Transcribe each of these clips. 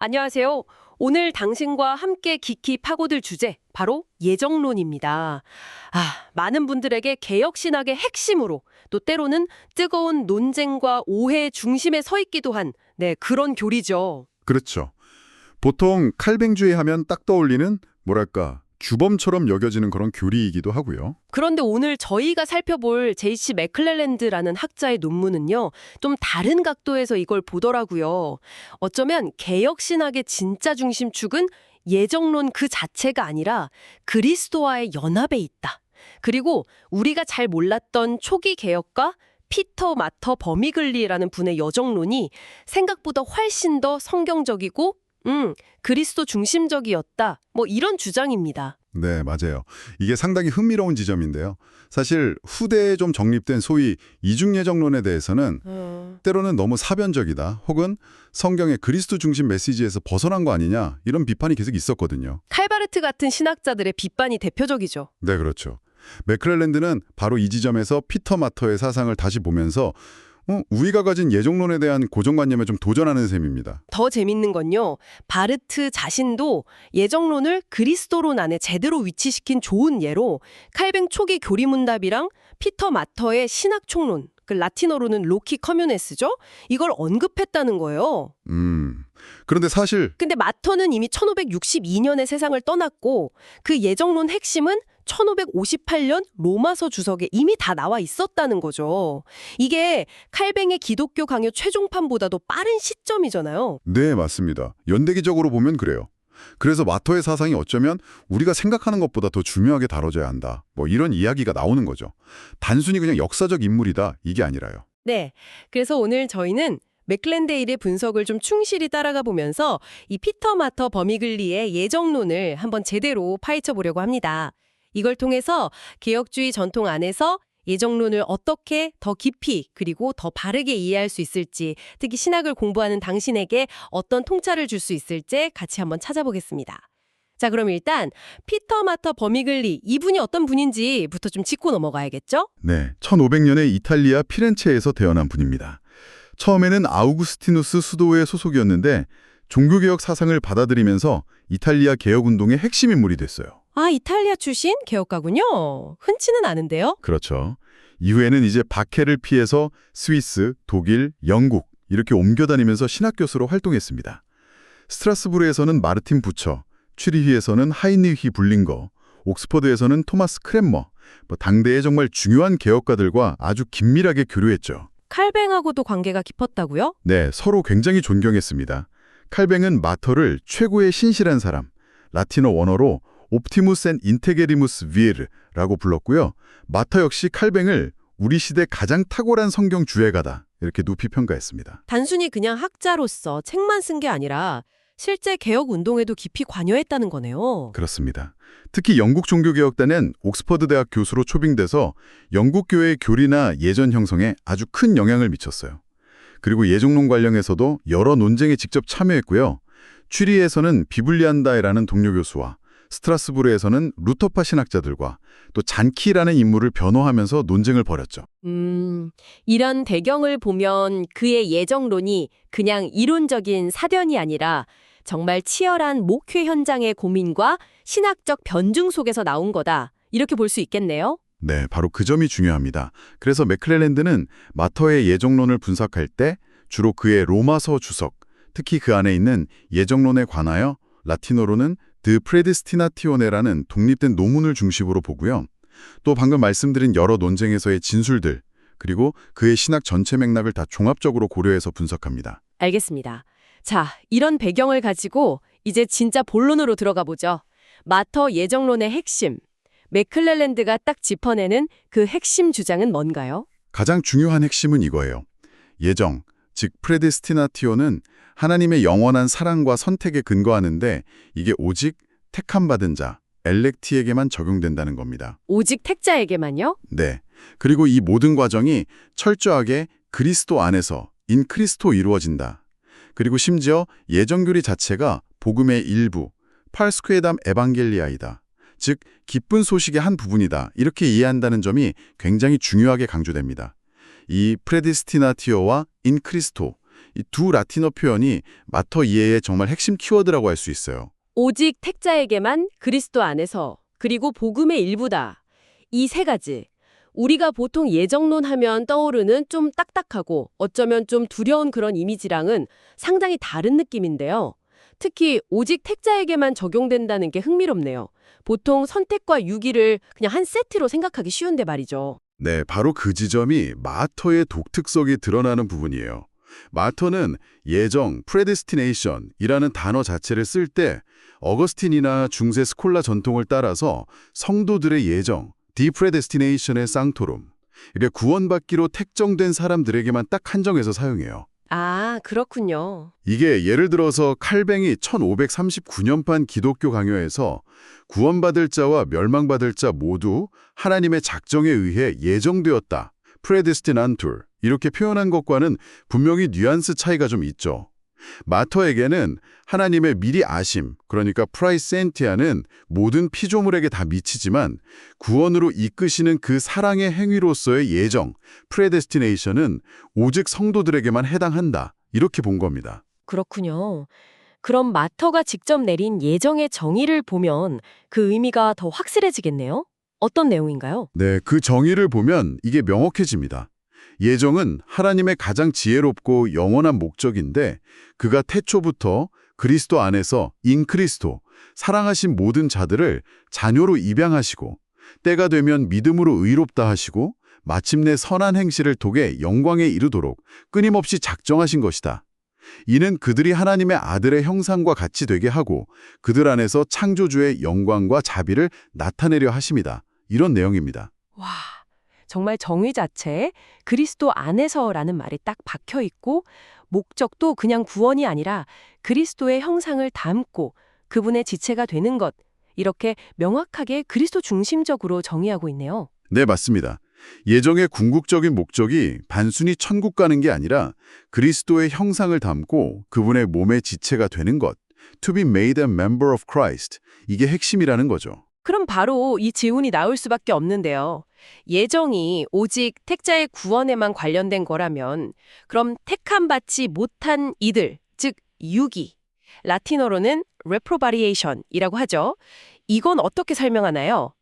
안녕하세요. 오늘 당신과 함께 깊이 파고들 주제, 바로 예정론입니다. 많은 분들에게 개혁신학의 핵심으로, 또 때로는 뜨거운 논쟁과 오해의 중심에 서 있기도 한, 그런 교리죠. 그렇죠. 보통 칼뱅주의 하면 딱 떠올리는 뭐랄까 주범처럼 여겨지는 그런 교리이기도 하고요. 그런데 오늘 저희가 살펴볼 J.C. 맥클렐랜드라는 학자의 논문은요, 좀 다른 각도에서 이걸 보더라고요. 어쩌면 개혁신학의 진짜 중심축은 예정론 그 자체가 아니라 그리스도와의 연합에 있다. 그리고 우리가 잘 몰랐던 초기 개혁가 피터 마터 버미글리라는 분의 여정론이 생각보다 훨씬 더 성경적이고 그리스도 중심적이었다. 이런 주장입니다. 네, 맞아요. 이게 상당히 흥미로운 지점인데요. 사실 후대에 좀 정립된 소위 이중예정론에 대해서는 때로는 너무 사변적이다, 혹은 성경의 그리스도 중심 메시지에서 벗어난 거 아니냐, 이런 비판이 계속 있었거든요. 칼바르트 같은 신학자들의 비판이 대표적이죠. 네, 그렇죠. 맥클렐랜드는 바로 이 지점에서 피터 마터의 사상을 다시 보면서 우리가 가진 예정론에 대한 고정관념에 좀 도전하는 셈입니다. 더 재밌는 건요, 바르트 자신도 예정론을 그리스도론 안에 제대로 위치시킨 좋은 예로 칼뱅 초기 교리문답이랑 피터 마터의 신학총론, 그 라틴어로는 로키 커뮤네스죠? 이걸 언급했다는 거예요. 그런데 사실 근데 마터는 이미 1562년에 세상을 떠났고 그 예정론 핵심은 1558년 로마서 주석에 이미 다 나와 있었다는 거죠. 이게 칼뱅의 기독교 강요 최종판보다도 빠른 시점이잖아요. 네, 맞습니다. 연대기적으로 보면 그래요. 그래서 마터의 사상이 어쩌면 우리가 생각하는 것보다 더 중요하게 다뤄져야 한다, 이런 이야기가 나오는 거죠. 단순히 그냥 역사적 인물이다, 이게 아니라요. 네. 그래서 오늘 저희는 맥클렌데일의 분석을 좀 충실히 따라가 보면서 이 피터 마터 버미글리의 예정론을 한번 제대로 파헤쳐 보려고 합니다. 이걸 통해서 개혁주의 전통 안에서 예정론을 어떻게 더 깊이 그리고 더 바르게 이해할 수 있을지, 특히 신학을 공부하는 당신에게 어떤 통찰을 줄 수 있을지 같이 한번 찾아보겠습니다. 자, 그럼 일단 피터 마터 버미글리, 이분이 어떤 분인지부터 좀 짚고 넘어가야겠죠? 네, 1500년에 이탈리아 피렌체에서 태어난 분입니다. 처음에는 아우구스티누스 수도의 소속이었는데 종교개혁 사상을 받아들이면서 이탈리아 개혁운동의 핵심 인물이 됐어요. 이탈리아 출신 개혁가군요. 흔치는 않은데요? 그렇죠. 이후에는 이제 박해를 피해서 스위스, 독일, 영국 이렇게 옮겨다니면서 신학교수로 활동했습니다. 스트라스부르에서는 마르틴 부처, 취리히에서는 하이니히 불링거, 옥스퍼드에서는 토마스 크렘머, 당대의 정말 중요한 개혁가들과 아주 긴밀하게 교류했죠. 칼뱅하고도 관계가 깊었다고요? 네, 서로 굉장히 존경했습니다. 칼뱅은 마터를 최고의 신실한 사람, 라틴어 원어로 옵티무스 앤 인테게리무스 비에르라고 불렀고요. 마터 역시 칼뱅을 우리 시대 가장 탁월한 성경 주해가다, 이렇게 높이 평가했습니다. 단순히 그냥 학자로서 책만 쓴 게 아니라 실제 개혁 운동에도 깊이 관여했다는 거네요. 그렇습니다. 특히 영국 종교개혁단은 옥스퍼드 대학 교수로 초빙돼서 영국 교회의 교리나 예전 형성에 아주 큰 영향을 미쳤어요. 그리고 예정론 관련해서도 여러 논쟁에 직접 참여했고요. 취리에서는 비블리안다이라는 동료 교수와 스트라스부르에서는 루터파 신학자들과 또 잔키라는 인물을 변호하면서 논쟁을 벌였죠. 이런 배경을 보면 그의 예정론이 그냥 이론적인 사견이 아니라 정말 치열한 목회 현장의 고민과 신학적 변증 속에서 나온 거다, 이렇게 볼 수 있겠네요. 네, 바로 그 점이 중요합니다. 그래서 맥클렐랜드는 마터의 예정론을 분석할 때 주로 그의 로마서 주석, 특히 그 안에 있는 예정론에 관하여 라틴어로는 드 프레디스티나티오네라는 독립된 논문을 중심으로 보고요. 또 방금 말씀드린 여러 논쟁에서의 진술들, 그리고 그의 신학 전체 맥락을 다 종합적으로 고려해서 분석합니다. 알겠습니다. 자, 이런 배경을 가지고 이제 진짜 본론으로 들어가 보죠. 마터 예정론의 핵심, 맥클렐랜드가 딱 짚어내는 그 핵심 주장은 뭔가요? 가장 중요한 핵심은 이거예요. 예정, 즉 프레디스티나티오는 하나님의 영원한 사랑과 선택에 근거하는데 이게 오직 택함받은 자, 엘렉티에게만 적용된다는 겁니다. 오직 택자에게만요? 네. 그리고 이 모든 과정이 철저하게 그리스도 안에서 인크리스토 이루어진다. 그리고 심지어 예정교리 자체가 복음의 일부, 팔스쿠에담 에반겔리아이다. 즉 기쁜 소식의 한 부분이다, 이렇게 이해한다는 점이 굉장히 중요하게 강조됩니다. 이 프레디스티나티오와 인크리스토, 이 두 라틴어 표현이 마터 이해의 정말 핵심 키워드라고 할 수 있어요. 오직 택자에게만 그리스도 안에서 그리고 복음의 일부다. 이 세 가지. 우리가 보통 예정론 하면 떠오르는 좀 딱딱하고 어쩌면 좀 두려운 그런 이미지랑은 상당히 다른 느낌인데요. 특히 오직 택자에게만 적용된다는 게 흥미롭네요. 보통 선택과 유기를 그냥 한 세트로 생각하기 쉬운데 말이죠. 네, 바로 그 지점이 마터의 독특성이 드러나는 부분이에요. 마터는 예정, predestination이라는 단어 자체를 쓸 때 어거스틴이나 중세 스콜라 전통을 따라서 성도들의 예정, predestination의 쌍토름, 이게 구원받기로 택정된 사람들에게만 딱 한정해서 사용해요. 아, 그렇군요. 이게 예를 들어서 칼뱅이 1539년판 기독교 강요에서 구원받을 자와 멸망받을 자 모두 하나님의 작정에 의해 예정되었다. predestinantur 이렇게 표현한 것과는 분명히 뉘앙스 차이가 좀 있죠. 마터에게는 하나님의 미리 아심, 그러니까 프라이센티아는 모든 피조물에게 다 미치지만 구원으로 이끄시는 그 사랑의 행위로서의 예정, predestination은 오직 성도들에게만 해당한다. 이렇게 본 겁니다. 그렇군요. 그럼 마터가 직접 내린 예정의 정의를 보면 그 의미가 더 확실해지겠네요? 어떤 내용인가요? 네, 그 정의를 보면 이게 명확해집니다. 예정은 하나님의 가장 지혜롭고 영원한 목적인데 그가 태초부터 그리스도 안에서 인크리스토, 사랑하신 모든 자들을 자녀로 입양하시고 때가 되면 믿음으로 의롭다 하시고 마침내 선한 행실을 통해 영광에 이르도록 끊임없이 작정하신 것이다. 이는 그들이 하나님의 아들의 형상과 같이 되게 하고 그들 안에서 창조주의 영광과 자비를 나타내려 하심이다. 이런 내용입니다. 와, 정말 정의 자체에 그리스도 안에서라는 말이 딱 박혀 있고 목적도 그냥 구원이 아니라 그리스도의 형상을 담고 그분의 지체가 되는 것. 이렇게 명확하게 그리스도 중심적으로 정의하고 있네요. 네, 맞습니다. 예정의 궁극적인 목적이 단순히 천국 가는 게 아니라 그리스도의 형상을 담고 그분의 몸의 지체가 되는 것. To be made a member of Christ. 이게 핵심이라는 거죠. 그럼 바로 이 질문이 나올 수밖에 없는데요. 예정이 오직 택자의 구원에만 관련된 거라면 그럼 택함받지 못한 이들, 즉 유기, 라틴어로는 reprobation이라고 하죠. 이건 어떻게 설명하나요?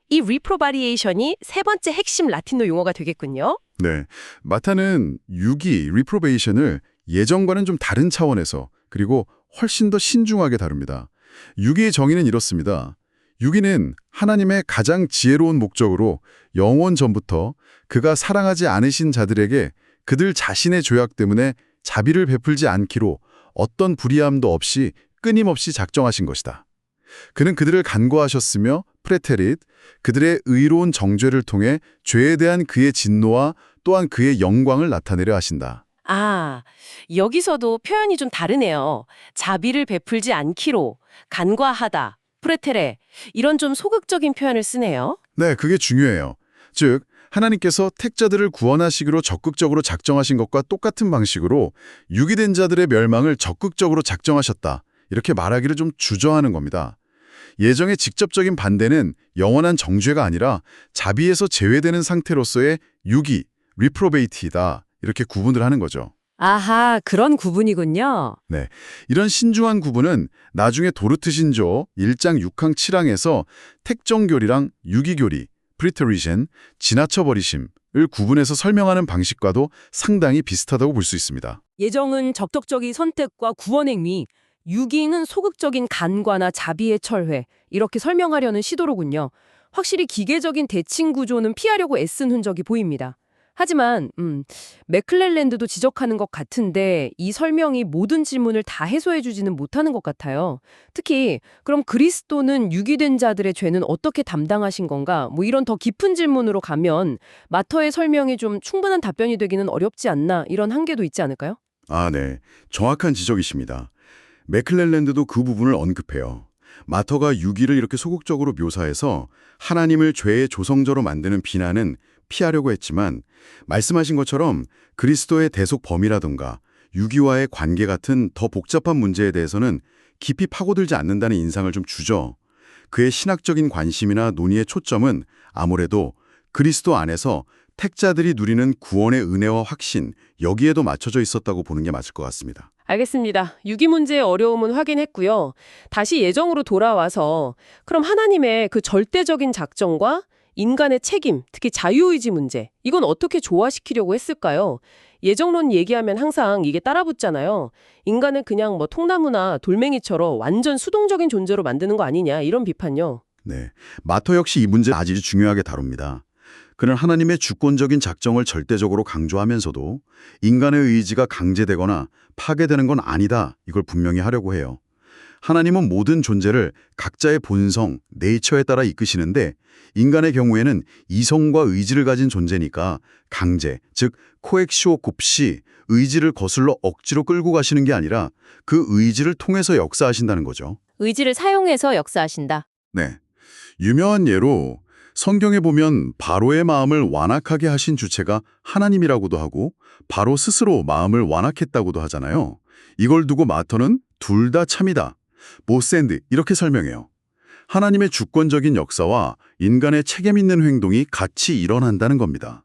이 reprobation이 세 번째 핵심 라틴어 용어가 되겠군요. 네, 마타는 유기, reprobation을 예정과는 좀 다른 차원에서 그리고 훨씬 더 신중하게 다룹니다. 유기의 정의는 이렇습니다. 유기는 하나님의 가장 지혜로운 목적으로 영원 전부터 그가 사랑하지 않으신 자들에게 그들 자신의 죄악 때문에 자비를 베풀지 않기로 어떤 불의함도 없이 끊임없이 작정하신 것이다. 그는 그들을 간과하셨으며 프레테릿, 그들의 의로운 정죄를 통해 죄에 대한 그의 진노와 또한 그의 영광을 나타내려 하신다. 아, 여기서도 표현이 좀 다르네요. 자비를 베풀지 않기로, 간과하다, 프레테레, 이런 좀 소극적인 표현을 쓰네요. 네, 그게 중요해요. 즉, 하나님께서 택자들을 구원하시기로 적극적으로 작정하신 것과 똑같은 방식으로 유기된 자들의 멸망을 적극적으로 작정하셨다. 이렇게 말하기를 좀 주저하는 겁니다. 예정의 직접적인 반대는 영원한 정죄가 아니라 자비에서 제외되는 상태로서의 유기, reprobate이다. 이렇게 구분을 하는 거죠. 아하, 그런 구분이군요. 네, 이런 신중한 구분은 나중에 도르트 신조 1장 6항 7항에서 택정교리랑 유기교리, preterition, 지나쳐버리심을 구분해서 설명하는 방식과도 상당히 비슷하다고 볼 수 있습니다. 예정은 적극적인 선택과 구원 행위, 유기는 소극적인 간과나 자비의 철회, 이렇게 설명하려는 시도로군요. 확실히 기계적인 대칭 구조는 피하려고 애쓴 흔적이 보입니다. 하지만 맥클렐랜드도 지적하는 것 같은데 이 설명이 모든 질문을 다 해소해주지는 못하는 것 같아요. 특히 그럼 그리스도는 유기된 자들의 죄는 어떻게 담당하신 건가? 뭐 이런 더 깊은 질문으로 가면 마터의 설명이 좀 충분한 답변이 되기는 어렵지 않나 이런 한계도 있지 않을까요? 아, 네. 정확한 지적이십니다. 맥클렐랜드도 그 부분을 언급해요. 마터가 유기를 이렇게 소극적으로 묘사해서 하나님을 죄의 조성자로 만드는 비난은 피하려고 했지만 말씀하신 것처럼 그리스도의 대속 범위라든가 유기와의 관계 같은 더 복잡한 문제에 대해서는 깊이 파고들지 않는다는 인상을 좀 주죠. 그의 신학적인 관심이나 논의의 초점은 아무래도 그리스도 안에서 택자들이 누리는 구원의 은혜와 확신, 여기에도 맞춰져 있었다고 보는 게 맞을 것 같습니다. 알겠습니다. 유기 문제의 어려움은 확인했고요. 다시 예정으로 돌아와서 그럼 하나님의 그 절대적인 작정과 인간의 책임, 특히 자유의지 문제, 이건 어떻게 조화시키려고 했을까요? 예정론 얘기하면 항상 이게 따라붙잖아요. 인간을 그냥 뭐 통나무나 돌멩이처럼 완전 수동적인 존재로 만드는 거 아니냐, 이런 비판요. 네, 마터 역시 이 문제 아주 중요하게 다룹니다. 그는 하나님의 주권적인 작정을 절대적으로 강조하면서도 인간의 의지가 강제되거나 파괴되는 건 아니다, 이걸 분명히 하려고 해요. 하나님은 모든 존재를 각자의 본성, 네이처에 따라 이끄시는데 인간의 경우에는 이성과 의지를 가진 존재니까 강제, 즉 코엑시오 곱시, 의지를 거슬러 억지로 끌고 가시는 게 아니라 그 의지를 통해서 역사하신다는 거죠. 의지를 사용해서 역사하신다. 네. 유명한 예로 성경에 보면 바로의 마음을 완악하게 하신 주체가 하나님이라고도 하고 바로 스스로 마음을 완악했다고도 하잖아요. 이걸 두고 마터는 둘 다 참이다. 보샌드 이렇게 설명해요. 하나님의 주권적인 역사와 인간의 책임 있는 행동이 같이 일어난다는 겁니다.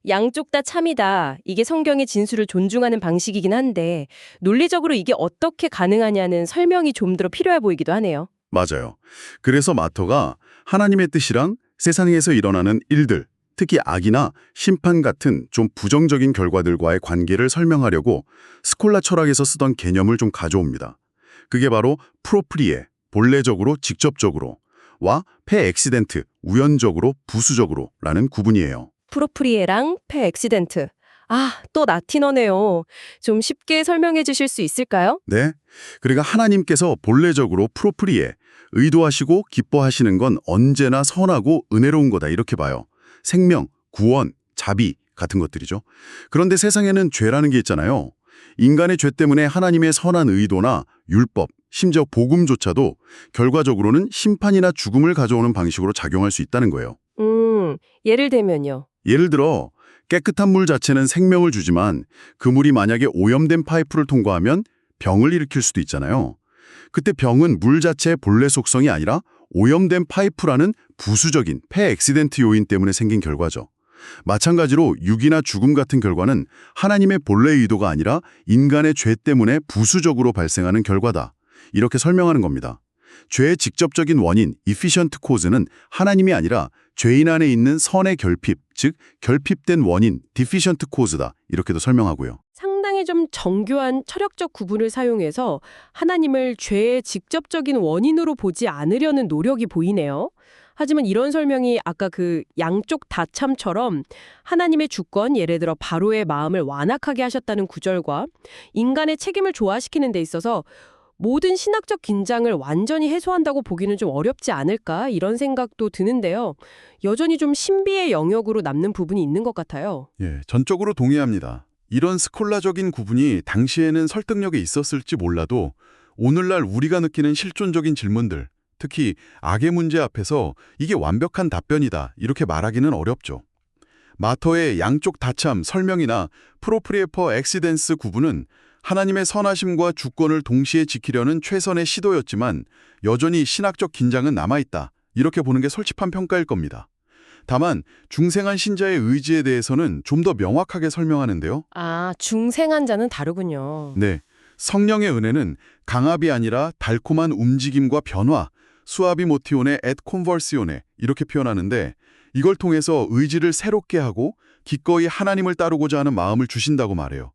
양쪽 다 참이다. 이게 성경의 진술을 존중하는 방식이긴 한데 논리적으로 이게 어떻게 가능하냐는 설명이 좀 더 필요해 보이기도 하네요. 맞아요. 그래서 마터가 하나님의 뜻이랑 세상에서 일어나는 일들, 특히 악이나 심판 같은 좀 부정적인 결과들과의 관계를 설명하려고 스콜라 철학에서 쓰던 개념을 좀 가져옵니다. 그게 바로 프로프리에, 본래적으로, 직접적으로 와 페 엑시덴트, 우연적으로, 부수적으로라는 구분이에요. 프로프리에랑 페 엑시덴트. 아, 또 라틴어네요. 좀 쉽게 설명해 주실 수 있을까요? 네. 그러니까 하나님께서 본래적으로 프로프리에, 의도하시고 기뻐하시는 건 언제나 선하고 은혜로운 거다 이렇게 봐요. 생명, 구원, 자비 같은 것들이죠. 그런데 세상에는 죄라는 게 있잖아요. 인간의 죄 때문에 하나님의 선한 의도나 율법, 심지어 복음조차도 결과적으로는 심판이나 죽음을 가져오는 방식으로 작용할 수 있다는 거예요. 예를 들면요. 예를 들어 깨끗한 물 자체는 생명을 주지만 그 물이 만약에 오염된 파이프를 통과하면 병을 일으킬 수도 있잖아요. 그때 병은 물 자체의 본래 속성이 아니라 오염된 파이프라는 부수적인 페 엑시덴트 요인 때문에 생긴 결과죠. 마찬가지로 유기나 죽음 같은 결과는 하나님의 본래 의도가 아니라 인간의 죄 때문에 부수적으로 발생하는 결과다. 이렇게 설명하는 겁니다. 죄의 직접적인 원인, efficient cause는 하나님이 아니라 죄인 안에 있는 선의 결핍, 즉 결핍된 원인, deficient cause다. 이렇게도 설명하고요. 상당히 좀 정교한 철학적 구분을 사용해서 하나님을 죄의 직접적인 원인으로 보지 않으려는 노력이 보이네요. 하지만 이런 설명이 아까 그 양쪽 다 참처럼 하나님의 주권, 예를 들어 바로의 마음을 완악하게 하셨다는 구절과 인간의 책임을 조화시키는 데 있어서 모든 신학적 긴장을 완전히 해소한다고 보기는 좀 어렵지 않을까 이런 생각도 드는데요. 여전히 좀 신비의 영역으로 남는 부분이 있는 것 같아요. 예, 전적으로 동의합니다. 이런 스콜라적인 구분이 당시에는 설득력이 있었을지 몰라도 오늘날 우리가 느끼는 실존적인 질문들, 특히 악의 문제 앞에서 이게 완벽한 답변이다 이렇게 말하기는 어렵죠. 마터의 양쪽 다참 설명이나 프로프리에퍼 엑시덴스 구분은 하나님의 선하심과 주권을 동시에 지키려는 최선의 시도였지만 여전히 신학적 긴장은 남아있다. 이렇게 보는 게 솔직한 평가일 겁니다. 다만 중생한 신자의 의지에 대해서는 좀 더 명확하게 설명하는데요. 아, 중생한 자는 다르군요. 네, 성령의 은혜는 강압이 아니라 달콤한 움직임과 변화, 수아비 모티오네 앳 콘버시오네 이렇게 표현하는데 이걸 통해서 의지를 새롭게 하고 기꺼이 하나님을 따르고자 하는 마음을 주신다고 말해요.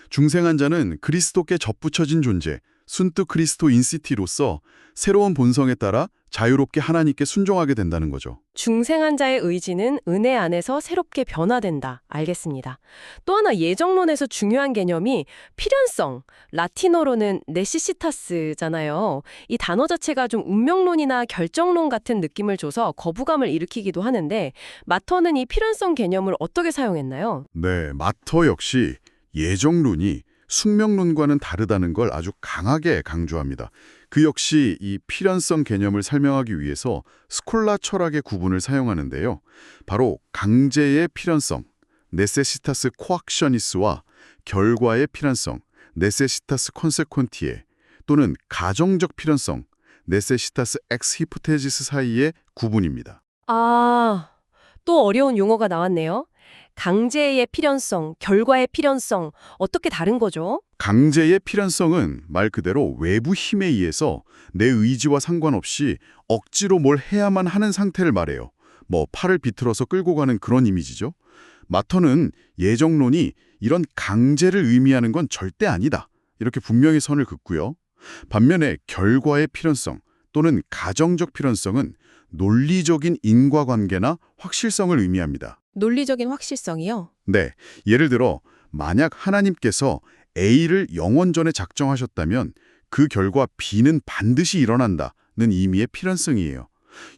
중생한 자는 그리스도께 접붙여진 존재, 순트 크리스토 인시티로서 새로운 본성에 따라 자유롭게 하나님께 순종하게 된다는 거죠. 중생한 자의 의지는 은혜 안에서 새롭게 변화된다. 알겠습니다. 또 하나 예정론에서 중요한 개념이 필연성, 라틴어로는 네시시타스잖아요. 이 단어 자체가 좀 운명론이나 결정론 같은 느낌을 줘서 거부감을 일으키기도 하는데 마터는 이 필연성 개념을 어떻게 사용했나요? 네, 마터 역시 예정론이 숙명론과는 다르다는 걸 아주 강하게 강조합니다. 그 역시 이 필연성 개념을 설명하기 위해서 스콜라 철학의 구분을 사용하는데요. 바로 강제의 필연성, 네세시타스 코악셔니스와 결과의 필연성, 네세시타스 콘세콘티에 또는 가정적 필연성, 네세시타스 엑스 히포테시스 사이의 구분입니다. 아, 또 어려운 용어가 나왔네요. 강제의 필연성, 결과의 필연성, 어떻게 다른 거죠? 강제의 필연성은 말 그대로 외부 힘에 의해서 내 의지와 상관없이 억지로 뭘 해야만 하는 상태를 말해요. 뭐 팔을 비틀어서 끌고 가는 그런 이미지죠. 마터는 예정론이 이런 강제를 의미하는 건 절대 아니다, 이렇게 분명히 선을 긋고요. 반면에 결과의 필연성 또는 가정적 필연성은 논리적인 인과관계나 확실성을 의미합니다. 논리적인 확실성이요? 네, 예를 들어 만약 하나님께서 A를 영원전에 작정하셨다면 그 결과 B는 반드시 일어난다는 의미의 필연성이에요.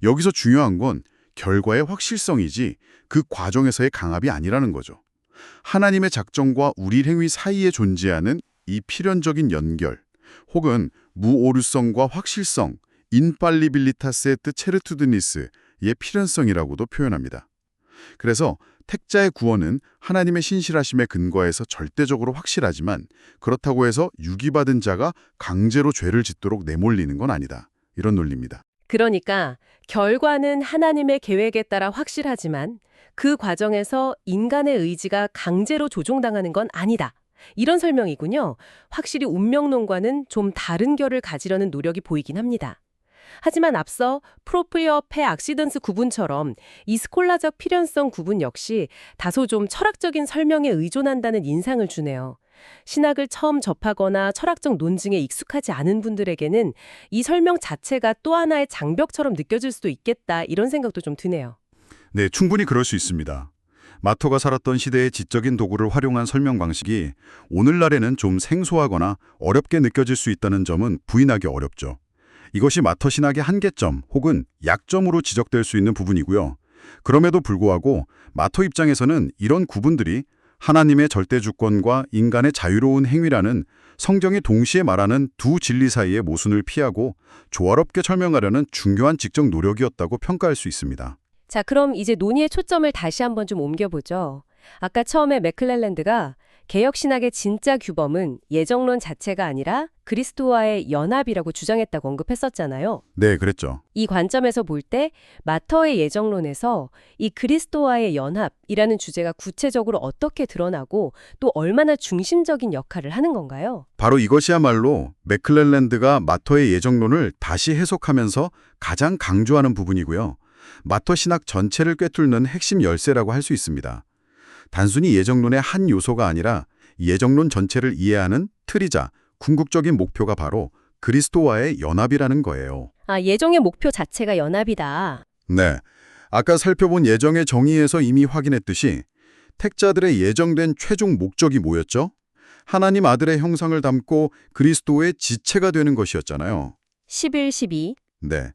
여기서 중요한 건 결과의 확실성이지 그 과정에서의 강압이 아니라는 거죠. 하나님의 작정과 우리 행위 사이에 존재하는 이 필연적인 연결, 혹은 무오류성과 확실성, 인팔리빌리타스의 뜻 체르투드니스의 필연성이라고도 표현합니다. 그래서 택자의 구원은 하나님의 신실하심에 근거해서 절대적으로 확실하지만 그렇다고 해서 유기받은 자가 강제로 죄를 짓도록 내몰리는 건 아니다, 이런 논리입니다. 그러니까 결과는 하나님의 계획에 따라 확실하지만 그 과정에서 인간의 의지가 강제로 조종당하는 건 아니다. 이런 설명이군요. 확실히 운명론과는 좀 다른 결을 가지려는 노력이 보이긴 합니다. 하지만 앞서 프로프리어 페 악시던스 구분처럼 이 스콜라적 필연성 구분 역시 다소 좀 철학적인 설명에 의존한다는 인상을 주네요. 신학을 처음 접하거나 철학적 논증에 익숙하지 않은 분들에게는 이 설명 자체가 또 하나의 장벽처럼 느껴질 수도 있겠다, 이런 생각도 좀 드네요. 네, 충분히 그럴 수 있습니다. 마터가 살았던 시대의 지적인 도구를 활용한 설명 방식이 오늘날에는 좀 생소하거나 어렵게 느껴질 수 있다는 점은 부인하기 어렵죠. 이것이 마터 신학의 한계점 혹은 약점으로 지적될 수 있는 부분이고요. 그럼에도 불구하고 마터 입장에서는 이런 구분들이 하나님의 절대 주권과 인간의 자유로운 행위라는 성경이 동시에 말하는 두 진리 사이의 모순을 피하고 조화롭게 설명하려는 중요한 지적 노력이었다고 평가할 수 있습니다. 자, 그럼 이제 논의의 초점을 다시 한번 좀 옮겨보죠. 아까 처음에 맥클렐랜드가 개혁신학의 진짜 규범은 예정론 자체가 아니라 그리스도와의 연합이라고 주장했다고 언급했었잖아요. 네, 그랬죠. 이 관점에서 볼 때 마터의 예정론에서 이 그리스도와의 연합이라는 주제가 구체적으로 어떻게 드러나고 또 얼마나 중심적인 역할을 하는 건가요? 바로 이것이야말로 맥클렐랜드가 마터의 예정론을 다시 해석하면서 가장 강조하는 부분이고요. 마터 신학 전체를 꿰뚫는 핵심 열쇠라고 할 수 있습니다. 단순히 예정론의 한 요소가 아니라 예정론 전체를 이해하는 틀이자 궁극적인 목표가 바로 그리스도와의 연합이라는 거예요. 아, 예정의 목표 자체가 연합이다. 네, 아까 살펴본 예정의 정의에서 이미 확인했듯이 택자들의 예정된 최종 목적이 뭐였죠? 하나님 아들의 형상을 담고 그리스도의 지체가 되는 것이었잖아요. 11, 12. 네,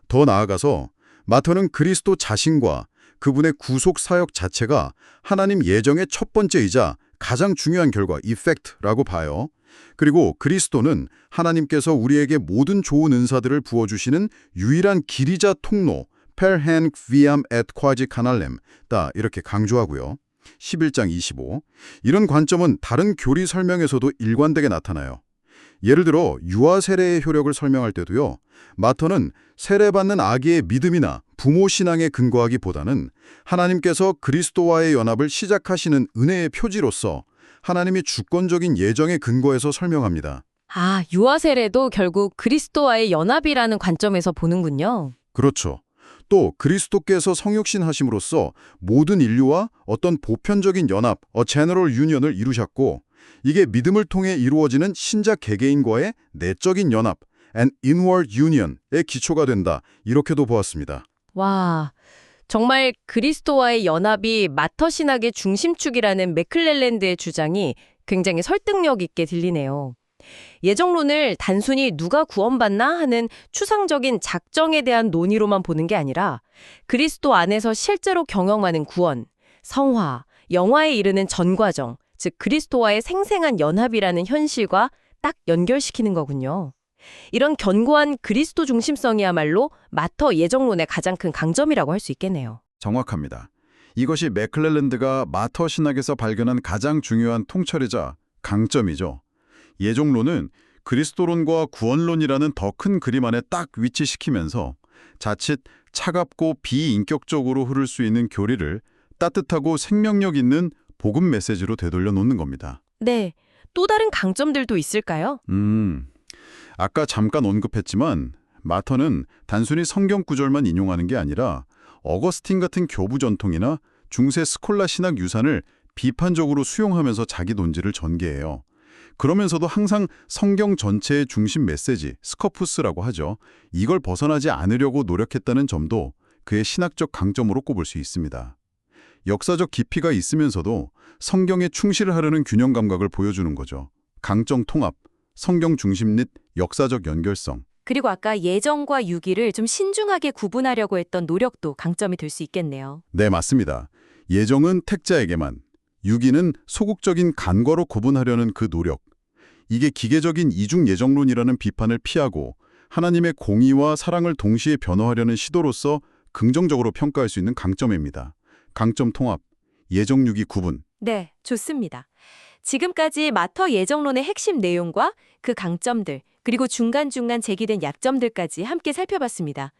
더 나아가서 마터는 그리스도 자신과 그분의 구속 사역 자체가 하나님 예정의 첫 번째이자 가장 중요한 결과, 이펙트라고 봐요. 그리고 그리스도는 하나님께서 우리에게 모든 좋은 은사들을 부어주시는 유일한 길이자 통로, per hanc viam et quasi canalem, 다 이렇게 강조하고요. 11장 25. 이런 관점은 다른 교리 설명에서도 일관되게 나타나요. 예를 들어 유아 세례의 효력을 설명할 때도요. 마터는 세례받는 아기의 믿음이나 부모 신앙에 근거하기보다는 하나님께서 그리스도와의 연합을 시작하시는 은혜의 표지로서 하나님이 주권적인 예정에 근거해서 설명합니다. 아, 유아 세례도 결국 그리스도와의 연합이라는 관점에서 보는군요. 그렇죠. 또 그리스도께서 성육신 하심으로써 모든 인류와 어떤 보편적인 연합, general union을 이루셨고 이게 믿음을 통해 이루어지는 신자 개개인과의 내적인 연합, an inward union의 기초가 된다. 이렇게도 보았습니다. 와, 정말 그리스도와의 연합이 마터 신학의 중심축이라는 맥클렐랜드의 주장이 굉장히 설득력 있게 들리네요. 예정론을 단순히 누가 구원받나 하는 추상적인 작정에 대한 논의로만 보는 게 아니라 그리스도 안에서 실제로 경험하는 구원, 성화, 영화에 이르는 전 과정, 즉 그리스도와의 생생한 연합이라는 현실과 딱 연결시키는 거군요. 이런 견고한 그리스도 중심성이야말로 마터 예정론의 가장 큰 강점이라고 할 수 있겠네요. 정확합니다. 이것이 맥클렐랜드가 마터 신학에서 발견한 가장 중요한 통찰이자 강점이죠. 예정론은 그리스도론과 구원론이라는 더 큰 그림 안에 딱 위치시키면서 자칫 차갑고 비인격적으로 흐를 수 있는 교리를 따뜻하고 생명력 있는 복음 메시지로 되돌려 놓는 겁니다. 네. 또 다른 강점들도 있을까요? 아까 잠깐 언급했지만 마터는 단순히 성경 구절만 인용하는 게 아니라 어거스틴 같은 교부 전통이나 중세 스콜라 신학 유산을 비판적으로 수용하면서 자기 논지를 전개해요. 그러면서도 항상 성경 전체의 중심 메시지, 스커푸스라고 하죠. 이걸 벗어나지 않으려고 노력했다는 점도 그의 신학적 강점으로 꼽을 수 있습니다. 역사적 깊이가 있으면서도 성경에 충실하려는 균형 감각을 보여주는 거죠. 강정 통합, 성경 중심 및 역사적 연결성. 그리고 아까 예정과 유기를 좀 신중하게 구분하려고 했던 노력도 강점이 될 수 있겠네요. 네, 맞습니다. 예정은 택자에게만, 유기는 소극적인 간과로 구분하려는 그 노력. 이게 기계적인 이중 예정론이라는 비판을 피하고 하나님의 공의와 사랑을 동시에 변호하려는 시도로서 긍정적으로 평가할 수 있는 강점입니다. 강점 통합, 예정 유기 구분. 네, 좋습니다. 지금까지 마터 예정론의 핵심 내용과 그 강점들, 그리고 중간중간 제기된 약점들까지 함께 살펴봤습니다.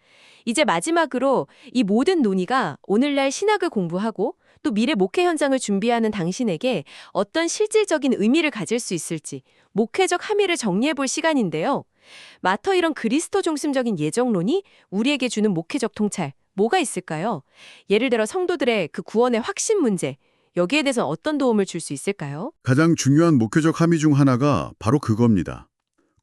이제 마지막으로 이 모든 논의가 오늘날 신학을 공부하고 또 미래 목회 현장을 준비하는 당신에게 어떤 실질적인 의미를 가질 수 있을지 목회적 함의를 정리해볼 시간인데요. 마터 이런 그리스도 중심적인 예정론이 우리에게 주는 목회적 통찰, 뭐가 있을까요? 예를 들어 성도들의 그 구원의 확신 문제, 여기에 대해서 어떤 도움을 줄 수 있을까요? 가장 중요한 목회적 함의 중 하나가 바로 그겁니다.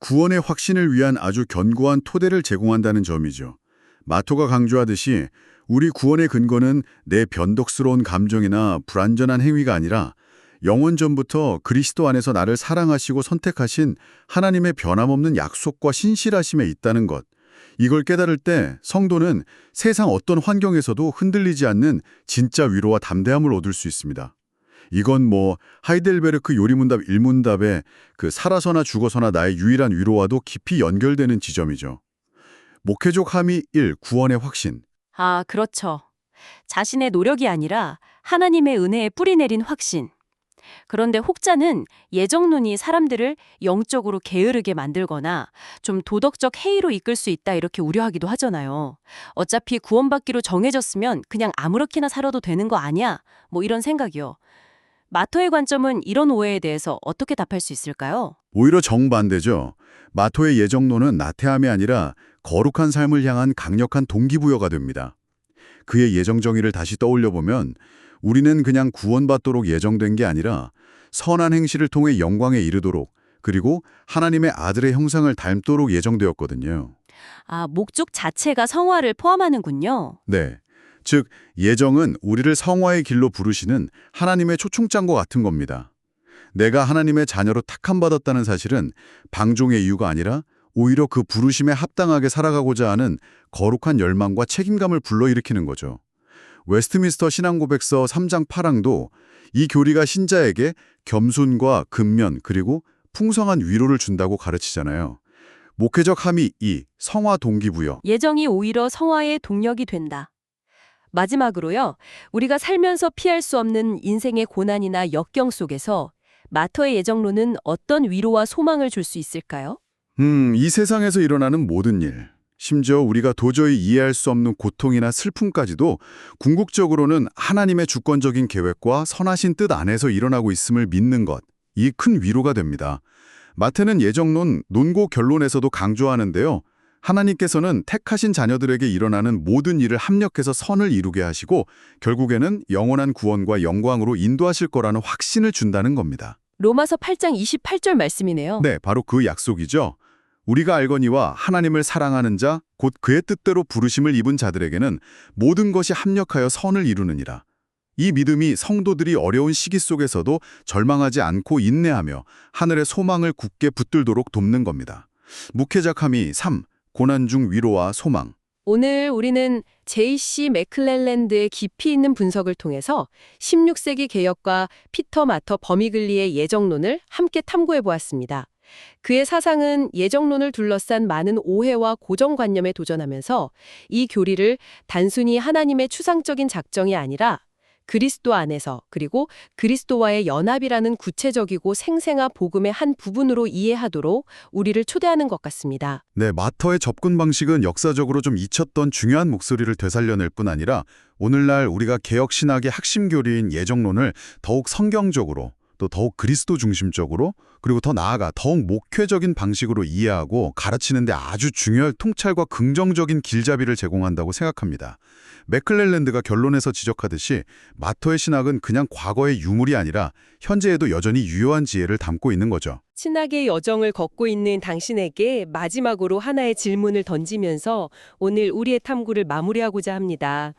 구원의 확신을 위한 아주 견고한 토대를 제공한다는 점이죠. 마토가 강조하듯이 우리 구원의 근거는 내 변덕스러운 감정이나 불완전한 행위가 아니라 영원 전부터 그리스도 안에서 나를 사랑하시고 선택하신 하나님의 변함없는 약속과 신실하심에 있다는 것. 이걸 깨달을 때 성도는 세상 어떤 환경에서도 흔들리지 않는 진짜 위로와 담대함을 얻을 수 있습니다. 이건 하이델베르크 요리문답 1문답의 그 살아서나 죽어서나 나의 유일한 위로와도 깊이 연결되는 지점이죠. 목회적 함의 1. 구원의 확신. 아, 그렇죠. 자신의 노력이 아니라 하나님의 은혜에 뿌리 내린 확신. 그런데 혹자는 예정론이 사람들을 영적으로 게으르게 만들거나 좀 도덕적 해이로 이끌 수 있다 이렇게 우려하기도 하잖아요. 어차피 구원받기로 정해졌으면 그냥 아무렇게나 살아도 되는 거 아니야? 이런 생각이요. 마토의 관점은 이런 오해에 대해서 어떻게 답할 수 있을까요? 오히려 정반대죠. 마토의 예정론은 나태함이 아니라 거룩한 삶을 향한 강력한 동기부여가 됩니다. 그의 예정 정의를 다시 떠올려보면 우리는 그냥 구원받도록 예정된 게 아니라 선한 행실을 통해 영광에 이르도록 그리고 하나님의 아들의 형상을 닮도록 예정되었거든요. 아, 목적 자체가 성화를 포함하는군요. 네. 즉 예정은 우리를 성화의 길로 부르시는 하나님의 초청장과 같은 겁니다. 내가 하나님의 자녀로 택함받았다는 사실은 방종의 이유가 아니라 오히려 그 부르심에 합당하게 살아가고자 하는 거룩한 열망과 책임감을 불러일으키는 거죠. 웨스트민스터 신앙고백서 3장 8항도 이 교리가 신자에게 겸손과 근면 그리고 풍성한 위로를 준다고 가르치잖아요. 목회적 함의 2. 성화 동기부여. 예정이 오히려 성화의 동력이 된다. 마지막으로요. 우리가 살면서 피할 수 없는 인생의 고난이나 역경 속에서 마터의 예정론은 어떤 위로와 소망을 줄 수 있을까요? 이 세상에서 일어나는 모든 일, 심지어 우리가 도저히 이해할 수 없는 고통이나 슬픔까지도 궁극적으로는 하나님의 주권적인 계획과 선하신 뜻 안에서 일어나고 있음을 믿는 것, 이 큰 위로가 됩니다. 마태는 예정론 논고 결론에서도 강조하는데요. 하나님께서는 택하신 자녀들에게 일어나는 모든 일을 합력해서 선을 이루게 하시고 결국에는 영원한 구원과 영광으로 인도하실 거라는 확신을 준다는 겁니다. 로마서 8장 28절 말씀이네요. 네, 바로 그 약속이죠. 우리가 알거니와 하나님을 사랑하는 자, 곧 그의 뜻대로 부르심을 입은 자들에게는 모든 것이 합력하여 선을 이루느니라. 이 믿음이 성도들이 어려운 시기 속에서도 절망하지 않고 인내하며 하늘의 소망을 굳게 붙들도록 돕는 겁니다. 목회적 함의 3. 고난 중 위로와 소망. 오늘 우리는 J.C. 맥클렐랜드의 깊이 있는 분석을 통해서 16세기 개혁과 피터 마터 버미글리의 예정론을 함께 탐구해 보았습니다. 그의 사상은 예정론을 둘러싼 많은 오해와 고정관념에 도전하면서 이 교리를 단순히 하나님의 추상적인 작정이 아니라 그리스도 안에서 그리고 그리스도와의 연합이라는 구체적이고 생생한 복음의 한 부분으로 이해하도록 우리를 초대하는 것 같습니다. 네, 마터의 접근 방식은 역사적으로 좀 잊혔던 중요한 목소리를 되살려낼 뿐 아니라 오늘날 우리가 개혁 신학의 핵심 교리인 예정론을 더욱 성경적으로 또 더욱 그리스도 중심적으로 그리고 더 나아가 더욱 목회적인 방식으로 이해하고 가르치는 데 아주 중요한 통찰과 긍정적인 길잡이를 제공한다고 생각합니다. 맥클렐랜드가 결론에서 지적하듯이 마터의 신학은 그냥 과거의 유물이 아니라 현재에도 여전히 유효한 지혜를 담고 있는 거죠. 신학의 여정을 걷고 있는 당신에게 마지막으로 하나의 질문을 던지면서 오늘 우리의 탐구를 마무리하고자 합니다.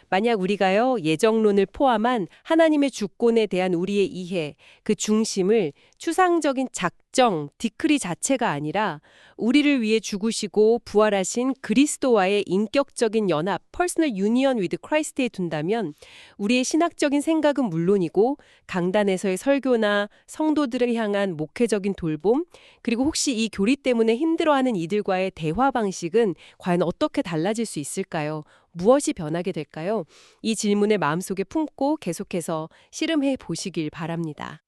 만약 우리가요, 예정론을 포함한 하나님의 주권에 대한 우리의 이해, 그 중심을 추상적인 작정, 디크리 자체가 아니라 우리를 위해 죽으시고 부활하신 그리스도와의 인격적인 연합, personal union with Christ에 둔다면 우리의 신학적인 생각은 물론이고 강단에서의 설교나 성도들을 향한 목회적인 돌봄, 그리고 혹시 이 교리 때문에 힘들어하는 이들과의 대화 방식은 과연 어떻게 달라질 수 있을까요? 무엇이 변하게 될까요? 이 질문을 마음속에 품고 계속해서 씨름해 보시길 바랍니다.